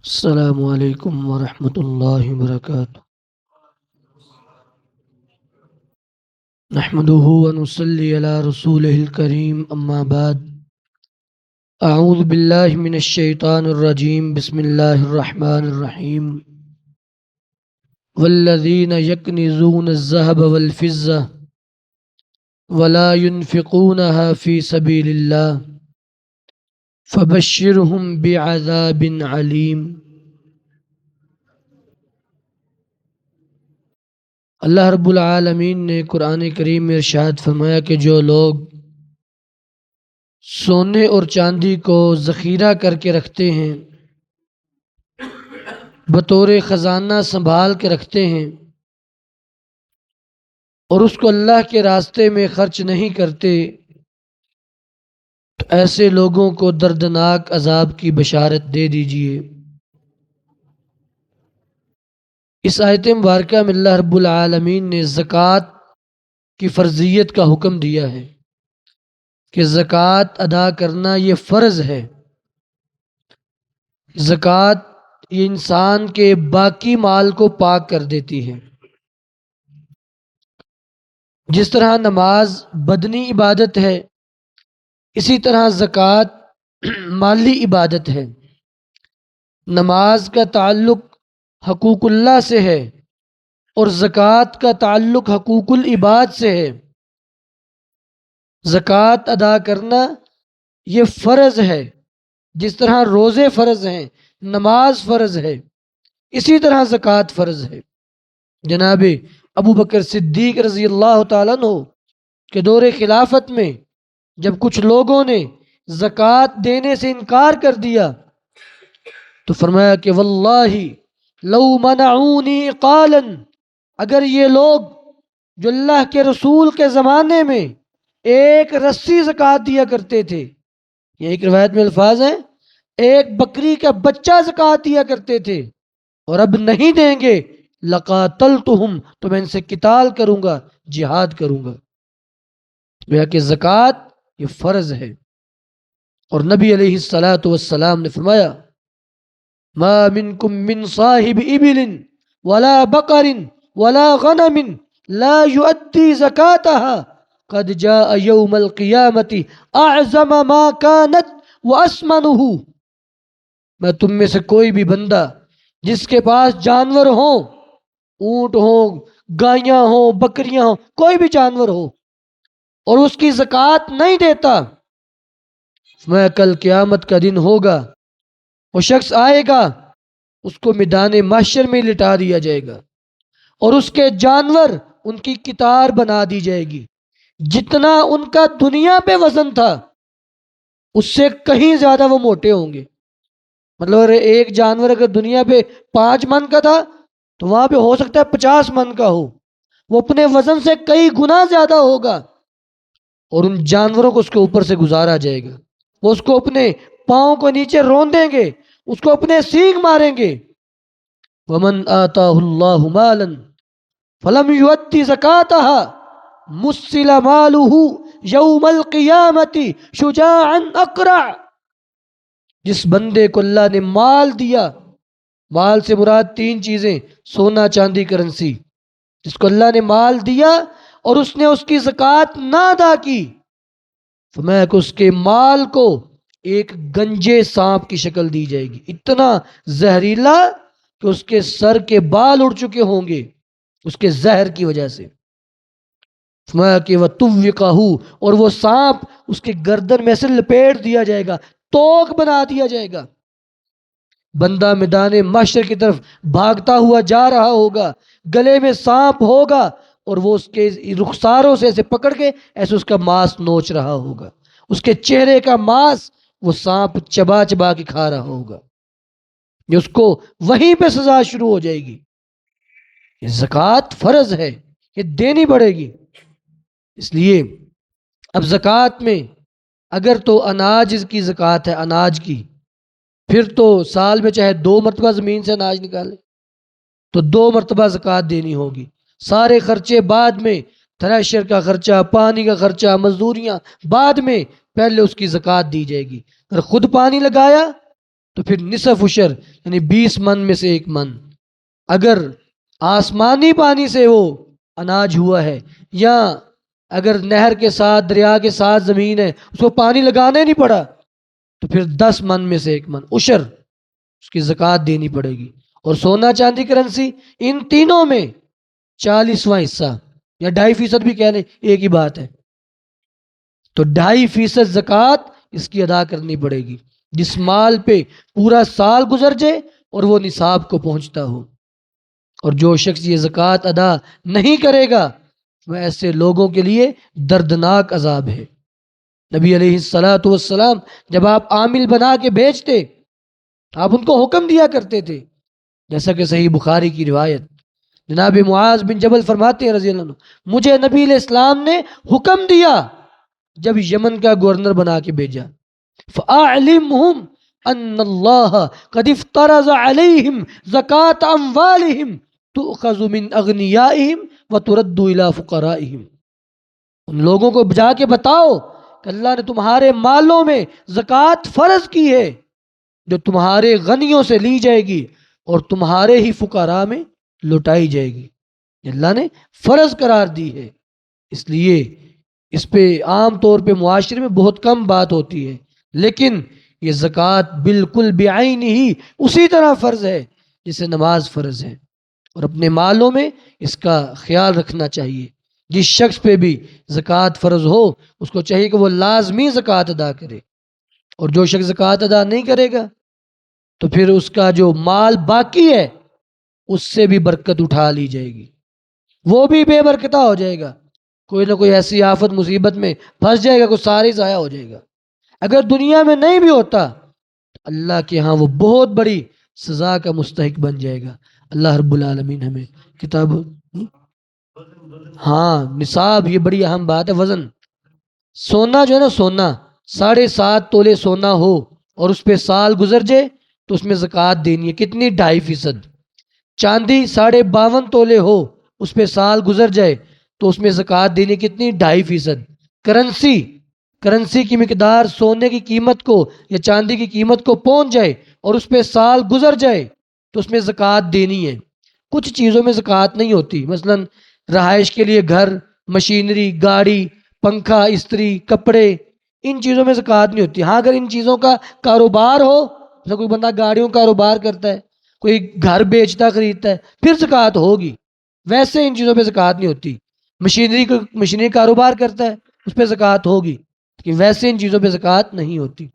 السلام علیکم ورحمۃ اللہ وبرکاتہ۔ نحمده ونصلي على رسوله الكريم اما بعد اعوذ باللہ من الشیطان الرجیم بسم اللہ الرحمن الرحیم والذین یکنزون الذهب والفضة ولا ينفقونها في سبيل الله فبشرهم بعذاب علیم۔ اللہ رب العالمین نے قرآن کریم میں ارشاد فرمایا کہ جو لوگ سونے اور چاندی کو ذخیرہ کر کے رکھتے ہیں، بطور خزانہ سنبھال کے رکھتے ہیں اور اس کو اللہ کے راستے میں خرچ نہیں کرتے، تو ایسے لوگوں کو دردناک عذاب کی بشارت دے دیجئے۔ اس آیت مبارکہ میں اللہ رب العالمین نے زکوٰۃ کی فرضیت کا حکم دیا ہے کہ زکوٰۃ ادا کرنا یہ فرض ہے۔ زکوٰۃ یہ انسان کے باقی مال کو پاک کر دیتی ہے۔ جس طرح نماز بدنی عبادت ہے، اسی طرح زکوٰۃ مالی عبادت ہے۔ نماز کا تعلق حقوق اللہ سے ہے اور زکوٰۃ کا تعلق حقوق العباد سے ہے۔ زکوٰۃ ادا کرنا یہ فرض ہے، جس طرح روزے فرض ہیں، نماز فرض ہے، اسی طرح زکوٰۃ فرض ہے۔ جناب ابو بکر صدیق رضی اللہ تعالیٰ عنہ کے دور خلافت میں جب کچھ لوگوں نے زکوٰۃ دینے سے انکار کر دیا تو فرمایا کہ واللہ لو منعونی قالا، اگر یہ لوگ جو اللہ کے رسول کے زمانے میں ایک رسی زکوٰۃ دیا کرتے تھے، یہ ایک روایت میں الفاظ ہیں، ایک بکری کا بچہ زکوٰۃ دیا کرتے تھے اور اب نہیں دیں گے، لقاتلتہم، تو میں ان سے قتال کروں گا، جہاد کروں گا۔ گویا کہ زکوٰۃ یہ فرض ہے۔ اور نبی علیہ الصلاۃ والسلام نے فرمایا ما منکم من صاحب ابل ولا بقر ولا غنم لا يؤدي زکاتها قد جاء یوم القیامت اعظم ما كانت واسمنه۔ میں تم میں سے کوئی بھی بندہ جس کے پاس جانور ہوں، اونٹ ہوں، گائیاں ہوں، بکریاں ہوں، کوئی بھی جانور ہو، اور اس کی زکوٰۃ نہیں دیتا، میں کل قیامت کا دن ہوگا، وہ شخص آئے گا، اس کو میدان محشر میں لٹا دیا جائے گا اور اس کے جانور ان کی قطار بنا دی جائے گی، جتنا ان کا دنیا پہ وزن تھا اس سے کہیں زیادہ وہ موٹے ہوں گے۔ مطلب ایک جانور اگر دنیا پہ 5 من کا تھا تو وہاں پہ ہو سکتا ہے 50 من کا ہو، وہ اپنے وزن سے کئی گنا زیادہ ہوگا، اور ان جانوروں کو اس کے اوپر سے گزارا جائے گا، وہ اس کو اپنے پاؤں کو نیچے رون دیں گے، اس کو اپنے سینگ ماریں گے۔ وَمَنْ آتَاهُ اللَّهُ مَالًا فَلَمْ يُؤَدِّ زَكَاتَهَا مُسِّلَ مَالُهُ يَوْمَ الْقِيَامَةِ شُجَاعًا أَقْرَعًا۔ جس بندے کو اللہ نے مال دیا، مال سے مراد 3 چیزیں، سونا، چاندی، کرنسی، جس کو اللہ نے مال دیا اور اس نے اس کی زکوٰۃ نہ ادا کی، فرمایا کہ اس کے مال کو ایک گنجے سانپ کی شکل دی جائے گی، اتنا زہریلا کہ اس کے سر کے بال اڑ چکے ہوں گے اس کے زہر کی وجہ سے۔ فرمایا کہ وَتُوِّقَهُ، اور وہ سانپ اس کے گردن میں سے لپیٹ دیا جائے گا، توق بنا دیا جائے گا۔ بندہ میدان محشر کی طرف بھاگتا ہوا جا رہا ہوگا، گلے میں سانپ ہوگا اور وہ اس کے رخساروں سے ایسے پکڑ کے ایسے اس کا ماس نوچ رہا ہوگا، اس کے چہرے کا ماس وہ سانپ چبا چبا کے کھا رہا ہوگا، یہ اس کو وہیں پہ سزا شروع ہو جائے گی۔ یہ زکوٰۃ فرض ہے، یہ دینی پڑے گی۔ اس لیے اب زکوٰۃ میں اگر تو اناج کی زکوٰۃ ہے، اناج کی، پھر تو سال میں چاہے 2 مرتبہ زمین سے اناج نکالے تو 2 مرتبہ زکوٰۃ دینی ہوگی۔ سارے خرچے بعد میں، تھریشر کا خرچہ، پانی کا خرچہ، مزدوریاں بعد میں، پہلے اس کی زکوٰۃ دی جائے گی۔ اگر خود پانی لگایا تو پھر نصف عشر یعنی 20 من میں سے 1 من. اگر آسمانی پانی سے وہ اناج ہوا ہے یا اگر نہر کے ساتھ دریا کے ساتھ زمین ہے اس کو پانی لگانا ہی نہیں پڑا تو پھر 10 من میں سے 1 من عشر اس کی زکوٰۃ دینی پڑے گی. اور سونا چاندی کرنسی ان تینوں میں 40واں حصہ یا 2.5% بھی کہہ لیں ایک ہی بات ہے. تو 2.5% زکوٰۃ اس کی ادا کرنی پڑے گی جس مال پہ پورا سال گزر جائے اور وہ نصاب کو پہنچتا ہو. اور جو شخص یہ زکوٰۃ ادا نہیں کرے گا وہ ایسے لوگوں کے لیے دردناک عذاب ہے. نبی علیہ الصلاۃ والسلام جب آپ عامل بنا کے بھیجتے آپ ان کو حکم دیا کرتے تھے جیسا کہ صحیح بخاری کی روایت جناب معاذ بن جبل فرماتے ہیں رضی اللہ عنہ مجھے نبی علیہ السلام نے حکم دیا جب یمن کا گورنر بنا کے بھیجا فَأَعْلِمْهُمْ أَنَّ اللَّهَ قَدِ افْتَرَضَ عَلَيْهِمْ زَكَاةَ أَمْوَالِهِمْ تُؤْخَذُ مِنْ أَغْنِيَائِهِمْ وَتُرَدُّ إِلَىٰ فُقَرَائِهِمْ. ان لوگوں کو جا کے بتاؤ کہ اللہ نے تمہارے مالوں میں زکوٰۃ فرض کی ہے جو تمہارے غنیوں سے لی جائے گی اور تمہارے ہی فقراء میں لوٹائی جائے گی. اللہ نے فرض قرار دی ہے. اس لیے اس پہ عام طور پہ معاشرے میں بہت کم بات ہوتی ہے لیکن یہ زکوٰۃ بالکل بعین ہی اسی طرح فرض ہے جیسے نماز فرض ہے. اور اپنے مالوں میں اس کا خیال رکھنا چاہیے. جس شخص پہ بھی زکوٰۃ فرض ہو اس کو چاہیے کہ وہ لازمی زکوٰۃ ادا کرے اور جو شخص زکوٰۃ ادا نہیں کرے گا تو پھر اس کا جو مال باقی ہے اس سے بھی برکت اٹھا لی جائے گی وہ بھی بے برکتہ ہو جائے گا. کوئی نہ کوئی ایسی آفت مصیبت میں پھنس جائے گا کچھ سارے ضائع ہو جائے گا. اگر دنیا میں نہیں بھی ہوتا تو اللہ کے ہاں وہ بہت بڑی سزا کا مستحق بن جائے گا. اللہ رب العالمین ہمیں کتاب ہاں نصاب یہ بڑی اہم بات ہے. وزن سونا جو ہے نا سونا 7.5 تولے سونا ہو اور اس پہ سال گزر جائے تو اس میں زکوٰۃ دینی ہے کتنی 2.5%. چاندی 52.5 تولے ہو اس پہ سال گزر جائے تو اس میں زکوٰۃ دینی کتنی 2.5%. کرنسی کی مقدار سونے کی قیمت کو یا چاندی کی قیمت کو پہنچ جائے اور اس پہ سال گزر جائے تو اس میں زکوٰۃ دینی ہے. کچھ چیزوں میں زکوٰۃ نہیں ہوتی مثلا رہائش کے لیے گھر مشینری گاڑی پنکھا استری کپڑے ان چیزوں میں زکوٰۃ نہیں ہوتی. ہاں اگر ان چیزوں کا کاروبار ہو جیسے کوئی بندہ گاڑیوں کا کاروبار کرتا ہے کوئی گھر بیچتا خریدتا ہے پھر زکوٰۃ ہوگی. ویسے ان چیزوں پہ زکوٰۃ نہیں ہوتی. مشینری کاروبار کرتا ہے اس پہ زکوٰۃ ہوگی کہ ویسے ان چیزوں پہ زکوٰۃ نہیں ہوتی.